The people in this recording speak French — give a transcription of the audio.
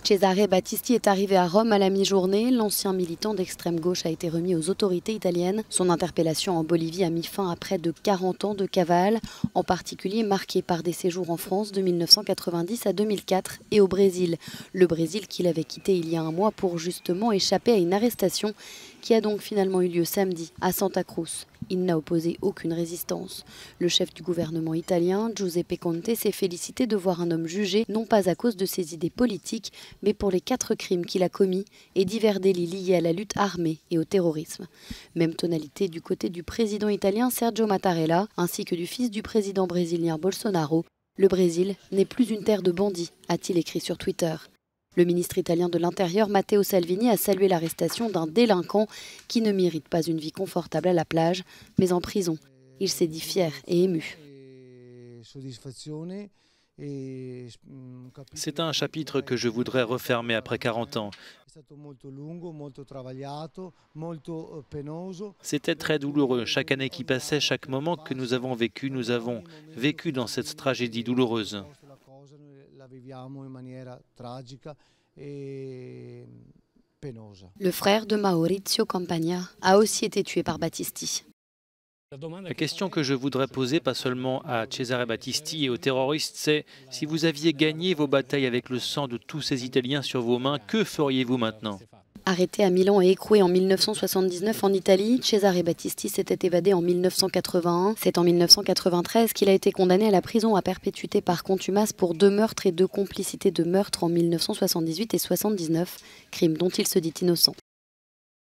Cesare Battisti est arrivé à Rome à la mi-journée. L'ancien militant d'extrême gauche a été remis aux autorités italiennes. Son interpellation en Bolivie a mis fin à près de 40 ans de cavale, en particulier marquée par des séjours en France de 1990 à 2004 et au Brésil. Le Brésil qu'il avait quitté il y a un mois pour justement échapper à une arrestation qui a donc finalement eu lieu samedi à Santa Cruz. Il n'a opposé aucune résistance. Le chef du gouvernement italien, Giuseppe Conte, s'est félicité de voir un homme jugé, non pas à cause de ses idées politiques, mais pour les 4 crimes qu'il a commis et divers délits liés à la lutte armée et au terrorisme. Même tonalité du côté du président italien Sergio Mattarella, ainsi que du fils du président brésilien Bolsonaro. Le Brésil n'est plus une terre de bandits, a-t-il écrit sur Twitter. Le ministre italien de l'Intérieur, Matteo Salvini, a salué l'arrestation d'un délinquant qui ne mérite pas une vie confortable à la plage, mais en prison. Il s'est dit fier et ému. C'est un chapitre que je voudrais refermer après 40 ans. C'était très douloureux. Chaque année qui passait, chaque moment que nous avons vécu dans cette tragédie douloureuse. Le frère de Maurizio Campagna a aussi été tué par Battisti. La question que je voudrais poser, pas seulement à Cesare Battisti et aux terroristes, c'est si vous aviez gagné vos batailles avec le sang de tous ces Italiens sur vos mains, que feriez-vous maintenant ? Arrêté à Milan et écroué en 1979 en Italie, Cesare Battisti s'était évadé en 1981. C'est en 1993 qu'il a été condamné à la prison à perpétuité par contumace pour 2 meurtres et 2 complicités de meurtre en 1978 et 1979, crimes dont il se dit innocent.